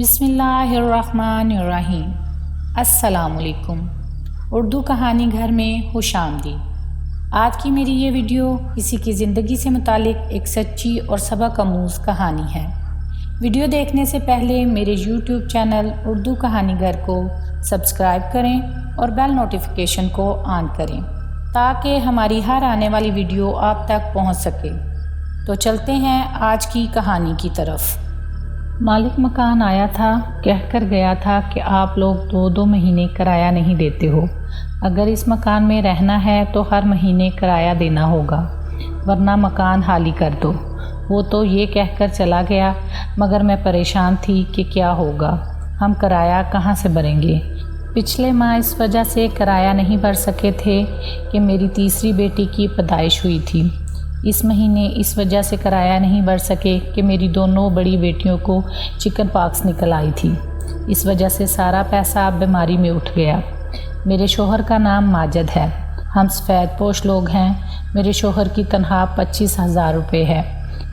بسم اللہ الرحمن الرحیم۔ السلام علیکم۔ اردو کہانی گھر میں خوش آمدید۔ آج کی میری یہ ویڈیو کسی کی زندگی سے متعلق ایک سچی اور سبق آموز کہانی ہے۔ ویڈیو دیکھنے سے پہلے میرے یوٹیوب چینل اردو کہانی گھر کو سبسکرائب کریں اور بیل نوٹیفیکیشن کو آن کریں تاکہ ہماری ہر آنے والی ویڈیو آپ تک پہنچ سکے۔ تو چلتے ہیں آج کی کہانی کی طرف۔ مالک مکان آیا تھا، کہہ کر گیا تھا کہ آپ لوگ 2 مہینے کرایہ نہیں دیتے ہو۔ اگر اس مکان میں رہنا ہے تو ہر مہینے کرایہ دینا ہوگا، ورنہ مکان خالی کر دو۔ وہ تو یہ کہہ کر چلا گیا، مگر میں پریشان تھی کہ کیا ہوگا، ہم کرایہ کہاں سے بھریں گے۔ پچھلے ماہ اس وجہ سے کرایہ نہیں بھر سکے تھے کہ میری تیسری بیٹی کی پیدائش ہوئی تھی۔ اس مہینے اس وجہ سے کرایہ نہیں بھر سکے کہ میری دونوں بڑی بیٹیوں کو چکن پاکس نکل آئی تھی۔ اس وجہ سے سارا پیسہ بیماری میں اٹھ گیا۔ میرے شوہر کا نام ماجد ہے، ہم سفید پوش لوگ ہیں۔ میرے شوہر کی تنخواہ 25,000 روپے ہے۔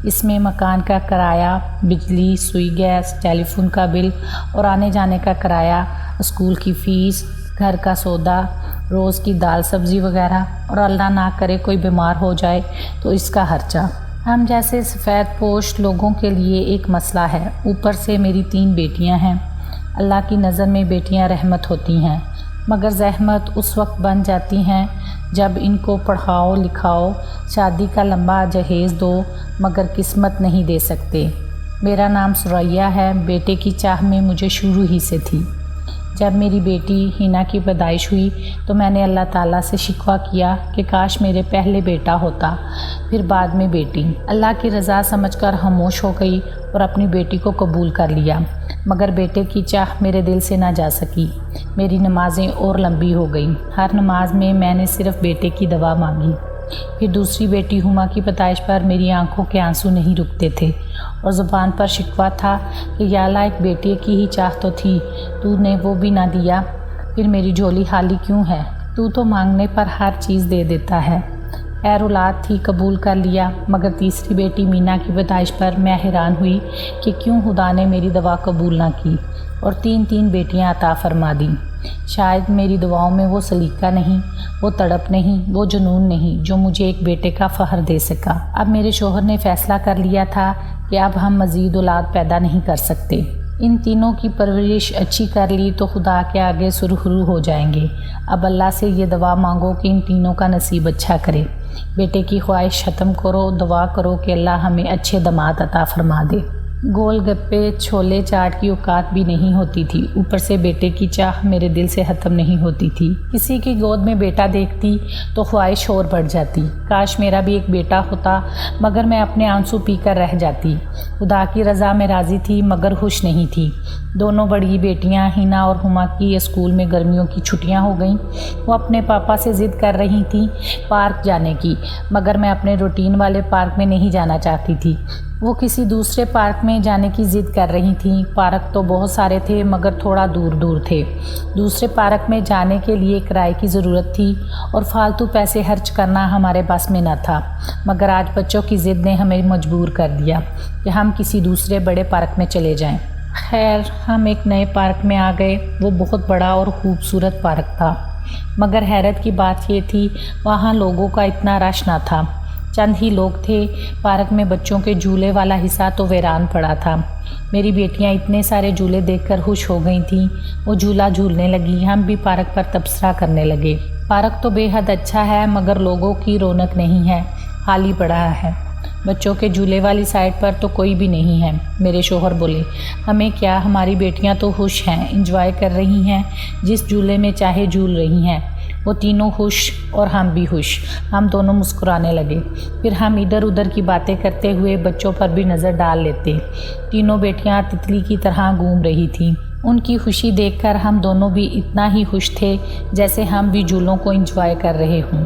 اس میں مکان کا کرایہ، بجلی، سوئی گیس، ٹیلی فون کا بل اور آنے جانے کا کرایہ، اسکول کی فیس، گھر کا سودا، روز کی دال سبزی وغیرہ، اور اللہ نہ کرے کوئی بیمار ہو جائے تو اس کا خرچہ۔ ہم جیسے سفید پوش لوگوں کے لیے ایک مسئلہ ہے۔ اوپر سے میری 3 بیٹیاں ہیں۔ اللہ کی نظر میں بیٹیاں رحمت ہوتی ہیں، مگر زحمت اس وقت بن جاتی ہیں جب ان کو پڑھاؤ لکھاؤ، شادی کا لمبا جہیز دو، مگر قسمت نہیں دے سکتے۔ میرا نام ثریا ہے۔ بیٹے کی چاہ میں مجھے شروع ہی سے تھی۔ جب میری بیٹی ہینا کی پیدائش ہوئی تو میں نے اللہ تعالیٰ سے شکوہ کیا کہ کاش میرے پہلے بیٹا ہوتا، پھر بعد میں بیٹی۔ اللہ کی رضا سمجھ کر خاموش ہو گئی اور اپنی بیٹی کو قبول کر لیا، مگر بیٹے کی چاہ میرے دل سے نہ جا سکی۔ میری نمازیں اور لمبی ہو گئیں۔ ہر نماز میں نے صرف بیٹے کی دعا مانگی۔ پھر دوسری بیٹی ہما کی پیدائش پر میری آنکھوں کے آنسو نہیں رکتے تھے اور زبان پر شکوہ تھا کہ یا اللہ، ایک بیٹے کی ہی چاہ تو تھی، تو نے وہ بھی نہ دیا، پھر میری جھولی خالی کیوں ہے؟ تو مانگنے پر ہر چیز دے دیتا ہے۔ خیر اولاد تھی، قبول کر لیا، مگر تیسری بیٹی مینا کی پیدائش پر میں حیران ہوئی کہ کیوں خدا نے میری دعا قبول نہ کی اور 3 بیٹیاں عطا فرما دیں۔ شاید میری دعاؤں میں وہ سلیقہ نہیں، وہ تڑپ نہیں، وہ جنون نہیں جو مجھے ایک بیٹے کا فخر دے سکا۔ اب میرے شوہر نے فیصلہ کر لیا تھا کہ اب ہم مزید اولاد پیدا نہیں کر سکتے۔ ان تینوں کی پرورش اچھی کر لی تو خدا کے آگے سرخرو ہو جائیں گے۔ اب اللہ سے یہ دعا مانگو کہ ان تینوں کا نصیب اچھا کرے۔ بیٹے کی خواہش ختم کرو، دعا کرو کہ اللہ ہمیں اچھے داماد عطا فرما دے۔ گول گپے چھولے چاٹ کی اوقات بھی نہیں ہوتی تھی، اوپر سے بیٹے کی چاہ میرے دل سے ختم نہیں ہوتی تھی۔ کسی کی گود میں بیٹا دیکھتی تو خواہش اور بڑھ جاتی، کاش میرا بھی ایک بیٹا ہوتا، مگر میں اپنے آنسو پی کر رہ جاتی۔ خدا کی رضا میں راضی تھی مگر خوش نہیں تھی۔ دونوں بڑی بیٹیاں ہینا اور ہما کی اسکول میں گرمیوں کی چھٹیاں ہو گئیں۔ وہ اپنے پاپا سے ضد کر رہی تھیں پارک جانے کی، مگر میں اپنے روٹین والے پارک میں نہیں جانا چاہتی تھی۔ وہ کسی دوسرے پارک میں جانے کی ضد کر رہی تھیں۔ پارک تو بہت سارے تھے مگر تھوڑا دور تھے۔ دوسرے پارک میں جانے کے لیے کرائے کی ضرورت تھی اور فالتو پیسے خرچ کرنا ہمارے پاس میں نہ تھا، مگر آج بچوں کی ضد نے ہمیں مجبور کر دیا کہ ہم کسی دوسرے بڑے پارک میں چلے جائیں۔ خیر ہم ایک نئے پارک میں آ گئے۔ وہ بہت بڑا اور خوبصورت پارک تھا، مگر حیرت کی بات یہ تھی وہاں لوگوں کا اتنا رش نہ تھا، چند ہی لوگ تھے۔ پارک میں بچوں کے جھولے والا حصہ تو ویران پڑا تھا۔ میری بیٹیاں اتنے سارے جھولے دیکھ کر خوش ہو گئی تھیں، وہ جھولا جھولنے لگی، ہم بھی پارک پر تبصرہ کرنے لگے۔ پارک تو بے حد اچھا ہے مگر لوگوں کی رونق نہیں ہے، خالی پڑا ہے۔ بچوں کے جھولے والی سائڈ پر تو کوئی بھی نہیں ہے۔ میرے شوہر بولے، ہمیں کیا، ہماری بیٹیاں تو خوش ہیں، انجوائے کر رہی ہیں، جس جھولے میں چاہے جھول رہی ہیں۔ وہ تینوں خوش اور ہم بھی خوش، ہم دونوں مسکرانے لگے۔ پھر ہم ادھر ادھر کی باتیں کرتے ہوئے بچوں پر بھی نظر ڈال لیتے۔ تینوں بیٹیاں تتلی کی طرح گھوم رہی تھیں۔ ان کی خوشی دیکھ کر ہم دونوں بھی اتنا ہی خوش تھے جیسے ہم بھی جھولوں کو انجوائے کر رہے ہوں۔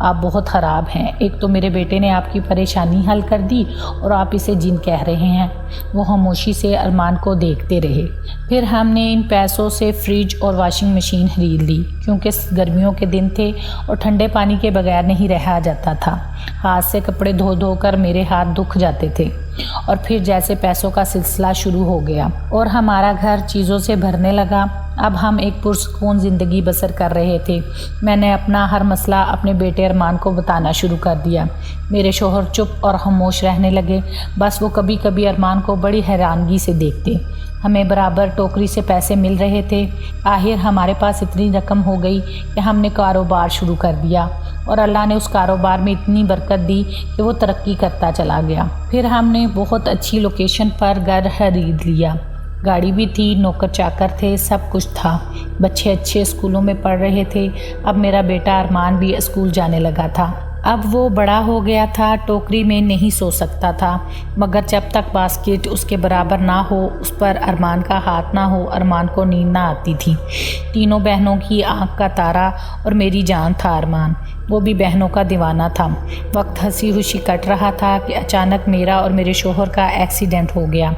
آپ بہت خراب ہیں، ایک تو میرے بیٹے نے آپ کی پریشانی حل کر دی اور آپ اسے جن کہہ رہے ہیں۔ وہ خاموشی سے ارمان کو دیکھتے رہے۔ پھر ہم نے ان پیسوں سے فریج اور واشنگ مشین خرید لی، کیونکہ گرمیوں کے دن تھے اور ٹھنڈے پانی کے بغیر نہیں رہا جاتا تھا۔ ہاتھ سے کپڑے دھو دھو کر میرے ہاتھ دکھ جاتے تھے، اور پھر جیسے پیسوں کا سلسلہ شروع ہو گیا اور ہمارا گھر چیزوں سے بھرنے لگا۔ اب ہم ایک پرسکون زندگی بسر کر رہے تھے۔ میں نے اپنا ہر مسئلہ اپنے بیٹے ارمان کو بتانا شروع کر دیا۔ میرے شوہر چپ اور خاموش رہنے لگے، بس وہ کبھی کبھی ارمان کو بڑی حیرانگی سے دیکھتے۔ ہمیں برابر ٹوکری سے پیسے مل رہے تھے۔ آخر ہمارے پاس اتنی رقم ہو گئی کہ ہم نے کاروبار شروع کر دیا، اور اللہ نے اس کاروبار میں اتنی برکت دی کہ وہ ترقی کرتا چلا گیا۔ پھر ہم نے بہت اچھی لوکیشن پر گھر خرید لیا، گاڑی بھی تھی، نوکر چاکر تھے، سب کچھ تھا۔ بچے اچھے اسکولوں میں پڑھ رہے تھے۔ اب میرا بیٹا ارمان بھی اسکول جانے لگا تھا۔ اب وہ بڑا ہو گیا تھا، ٹوکری میں نہیں سو سکتا تھا، مگر جب تک باسکٹ اس کے برابر نہ ہو، اس پر ارمان کا ہاتھ نہ ہو، ارمان کو نیند نہ آتی تھی۔ تینوں بہنوں کی آنکھ کا تارا اور میری جان تھا ارمان، وہ بھی بہنوں کا دیوانہ تھا۔ وقت ہنسی خوشی کٹ رہا تھا کہ اچانک میرا اور میرے شوہر کا ایکسیڈنٹ ہو گیا۔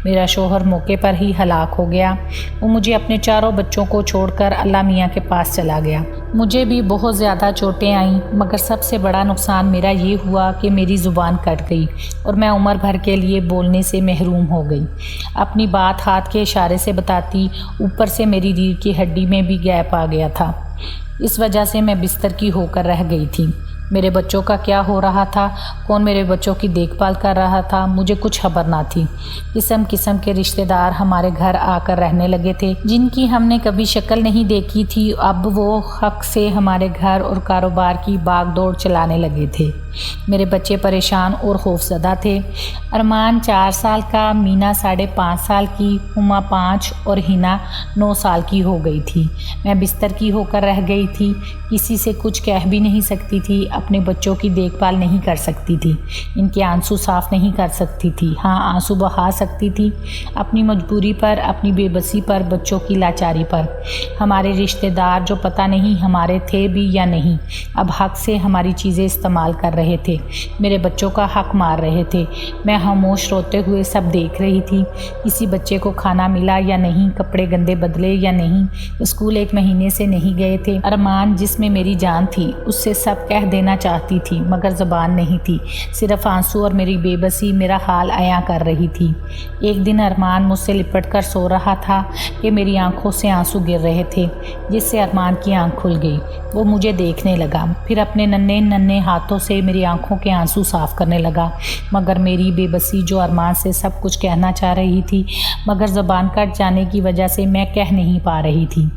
میرا شوہر موقع پر ہی ہلاک ہو گیا۔ وہ مجھے اپنے چاروں بچوں کو چھوڑ کر اللہ میاں کے پاس چلا گیا۔ مجھے بھی بہت زیادہ چوٹیں آئیں، مگر سب سے بڑا نقصان میرا یہ ہوا کہ میری زبان کٹ گئی اور میں عمر بھر کے لیے بولنے سے محروم ہو گئی۔ اپنی بات ہاتھ کے اشارے سے بتاتی، اوپر سے میری ریڑھ کی ہڈی میں بھی گیپ آ گیا تھا۔ اس وجہ سے میں بستر کی ہو کر رہ گئی تھی۔ میرے بچوں کا کیا ہو رہا تھا، کون میرے بچوں کی دیکھ بھال کر رہا تھا، مجھے کچھ خبر نہ تھی۔ قسم قسم کے رشتہ دار ہمارے گھر آ کر رہنے لگے تھے، جن کی ہم نے کبھی شکل نہیں دیکھی تھی۔ اب وہ حق سے ہمارے گھر اور کاروبار کی باغ دوڑ چلانے لگے تھے۔ میرے بچے پریشان اور خوفزدہ تھے۔ ارمان 4 سال کا، مینا 5.5 سال کی، ہما 5 اور ہنا 9 سال کی ہو گئی تھی۔ میں بستر کی ہو کر رہ گئی تھی، کسی سے کچھ کہہ بھی نہیں سکتی تھی، اپنے بچوں کی دیکھ بھال نہیں کر سکتی تھی، ان کے آنسو صاف نہیں کر سکتی تھی، ہاں آنسو بہا سکتی تھی، اپنی مجبوری پر، اپنی بے بسی پر، بچوں کی لاچاری پر۔ ہمارے رشتہ دار جو پتہ نہیں ہمارے تھے بھی یا نہیں، اب حق سے ہماری چیزیں استعمال کر رہے تھے، میرے بچوں کا حق مار رہے تھے۔ میں خاموش روتے ہوئے سب دیکھ رہی تھی۔ کسی بچے کو کھانا ملا یا نہیں، کپڑے گندے بدلے یا نہیں، اسکول 1 مہینے سے نہیں گئے تھے۔ ارمان جس میں میری جان تھی، اس سے سب کہہ دینا چاہتی تھی، مگر زبان نہیں تھی، صرف آنسو اور میری بے بسی میرا حال عیاں کر رہی تھی۔ ایک دن ارمان مجھ سے لپٹ کر سو رہا تھا کہ میری آنکھوں سے آنسو گر رہے تھے، جس سے ارمان کی آنکھ کھل گئی۔ وہ مجھے دیکھنے لگا، پھر اپنے ننھے ننھے ہاتھوں سے میری آنکھوں کے آنسو صاف کرنے لگا، مگر میری بے بسی جو ارمان سے سب کچھ کہنا چاہ رہی تھی، مگر زبان کٹ جانے کی وجہ سے میں کہہ نہیں پا رہی تھی۔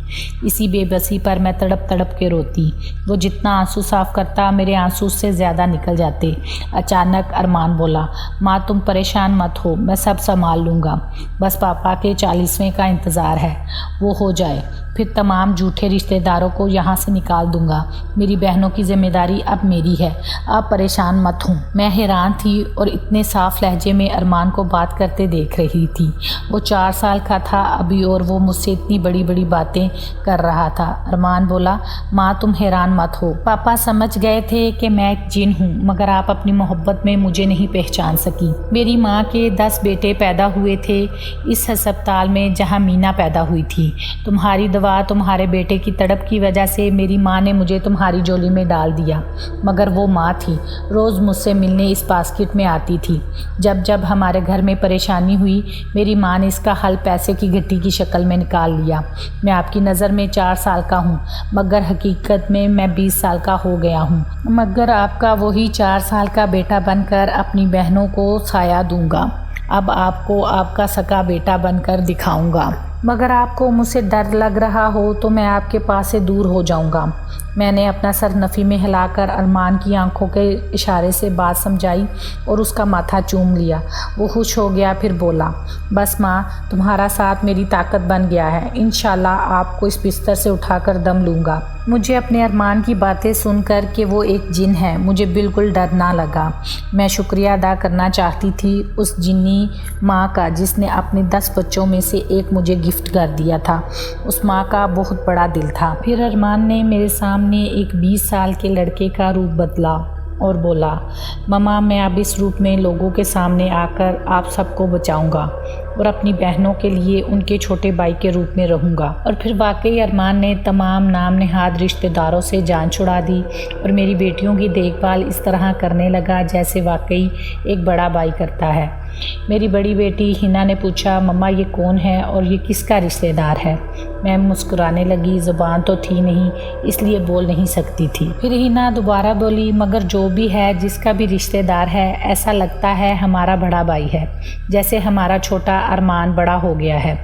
اسی بے بسی پر میں تڑپ تڑپ کے روتی۔ وہ جتنا آنسو صاف کرتا، میرے آنسو اس سے زیادہ نکل جاتے۔ اچانک ارمان بولا، ماں تم پریشان مت ہو، میں سب سنبھال لوں گا، بس پاپا کے 40ویں کا انتظار ہے، وہ ہو جائے، پھر تمام جھوٹے رشتہ داروں کو یہاں سے نکال دوں گا، میری بہنوں کی ذمہ داری اب میری ہے، آپ پریشان مت ہوں۔ میں حیران تھی اور اتنے صاف لہجے میں ارمان کو بات کرتے دیکھ رہی تھی۔ وہ 4 سال کا تھا ابھی اور وہ مجھ سے اتنی بڑی بڑی باتیں کر رہا تھا۔ ارمان بولا، ماں تم حیران مت ہو، پاپا سمجھ گئے تھے کہ میں ایک جن ہوں، مگر آپ اپنی محبت میں مجھے نہیں پہچان سکی۔ میری ماں کے 10 بیٹے پیدا ہوئے تھے اس ہسپتال میں جہاں مینا پیدا ہوئی تھی۔ تمہاری دعا، تمہارے بیٹے کی تڑپ کی وجہ سے میری ماں نے مجھے تمہاری جولی میں ڈال دیا، مگر وہ ماں تھی، روز مجھ سے ملنے اس باسکٹ میں آتی تھی۔ جب جب ہمارے گھر میں پریشانی ہوئی، میری ماں نے اس کا حل پیسے کی گٹی کی شکل میں نکال لیا۔ میں آپ کی نظر میں 4 سال کا ہوں، مگر حقیقت میں 20 سال کا ہو گیا ہوں، مگر آپ کا وہی 4 سال کا بیٹا بن کر اپنی بہنوں کو سایہ دوں گا۔ اب آپ کو آپ کا سگا بیٹا بن کر دکھاؤں گا، مگر آپ کو مجھ سے ڈر لگ رہا ہو تو میں آپ کے پاس سے دور ہو جاؤں گا۔ میں نے اپنا سر نفی میں ہلا کر ارمان کی آنکھوں کے اشارے سے بات سمجھائی اور اس کا ماتھا چوم لیا۔ وہ خوش ہو گیا، پھر بولا، بس ماں تمہارا ساتھ میری طاقت بن گیا ہے، انشاءاللہ آپ کو اس بستر سے اٹھا کر دم لوں گا۔ مجھے اپنے ارمان کی باتیں سن کر کہ وہ ایک جن ہے مجھے بالکل ڈر نہ لگا۔ میں شکریہ ادا کرنا چاہتی تھی اس جنی ماں کا جس نے اپنے 10 بچوں میں سے ایک مجھے گفٹ کر دیا تھا۔ اس ماں کا بہت بڑا دل تھا۔ پھر ارمان نے میرے سامنے ایک 20 سال کے لڑکے کا روپ بدلا اور بولا، مما میں اب اس روپ میں لوگوں کے سامنے آ کر آپ سب کو بچاؤں گا اور اپنی بہنوں کے لیے ان کے چھوٹے بھائی کے روپ میں رہوں گا۔ اور پھر واقعی ارمان نے تمام نام نہاد رشتہ داروں سے جان چھڑا دی اور میری بیٹیوں کی دیکھ بھال اس طرح کرنے لگا جیسے واقعی ایک بڑا بھائی کرتا ہے۔ میری بڑی بیٹی ہنا نے پوچھا، مما یہ کون ہے اور یہ کس کا رشتہ دار ہے؟ میں مسکرانے لگی، زبان تو تھی نہیں اس لیے بول نہیں سکتی تھی۔ پھر ہنا دوبارہ بولی، مگر جو بھی ہے جس کا بھی رشتہ دار ہے ایسا لگتا ہے ہمارا بڑا بھائی ہے، جیسے ہمارا چھوٹا ارمان بڑا ہو گیا ہے۔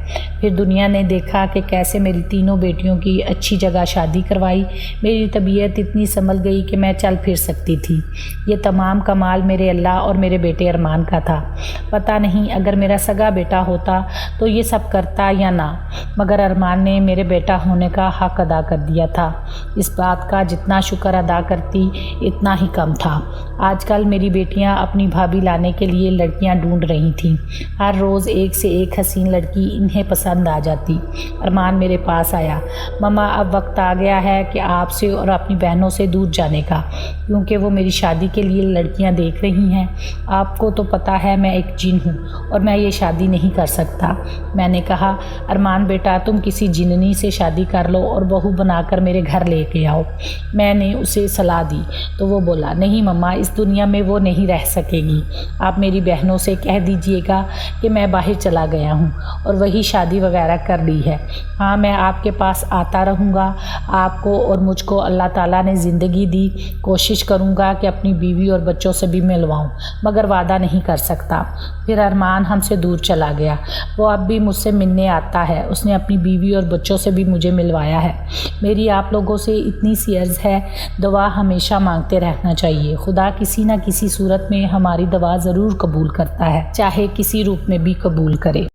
پھر دنیا نے دیکھا کہ کیسے میری تینوں بیٹیوں کی اچھی جگہ شادی کروائی۔ میری طبیعت اتنی سنبھل گئی کہ میں چل پھر سکتی تھی۔ یہ تمام کمال میرے اللہ اور میرے بیٹے ارمان کا تھا۔ پتہ نہیں اگر میرا سگا بیٹا ہوتا تو یہ سب کرتا یا نہ، مگر ارمان نے میرے بیٹا ہونے کا حق ادا کر دیا تھا۔ اس بات کا جتنا شکر ادا کرتی اتنا ہی کم تھا۔ آج کل میری بیٹیاں اپنی بھابھی لانے کے لیے لڑکیاں ڈھونڈ رہی تھیں۔ ہر روز ایک سے ایک حسین لڑکی انہیں پسند آ جاتی۔ ارمان میرے پاس آیا، مما اب وقت آ گیا ہے کہ آپ سے اور اپنی بہنوں سے دور جانے کا، کیونکہ وہ میری شادی کے لیے لڑکیاں دیکھ رہی ہیں۔ آپ کو تو پتہ ہے میں ایک جن ہوں اور میں یہ شادی نہیں کر سکتا۔ میں نے کہا، ارمان بیٹا تم کسی جننی سے شادی کر لو اور بہو بنا کر میرے گھر لے کے آؤ۔ میں نے اسے صلاح دی تو وہ بولا، نہیں مما اس دنیا میں وہ نہیں رہ سکے گی۔ آپ میری بہنوں سے کہہ دیجئے گا کہ میں باہر چلا گیا ہوں اور وہی شادی وغیرہ کر لی ہے۔ ہاں میں آپ کے پاس آتا رہوں گا۔ آپ کو اور مجھ کو اللہ تعالیٰ نے زندگی دی، کوشش کروں گا کہ اپنی بیوی اور بچوں سے بھی ملواؤں، مگر وعدہ نہیں کر سکتا۔ پھر ارمان ہم سے دور چلا گیا۔ وہ اب بھی مجھ سے ملنے آتا ہے۔ اس نے اپنی بیوی اور بچوں سے بھی مجھے ملوایا ہے۔ میری آپ لوگوں سے اتنی سی عرض ہے، دعا ہمیشہ مانگتے رہنا چاہیے۔ خدا کسی نہ کسی صورت میں ہماری دعا ضرور قبول کرتا ہے، چاہے کسی روپ میں بھی قبول کرے۔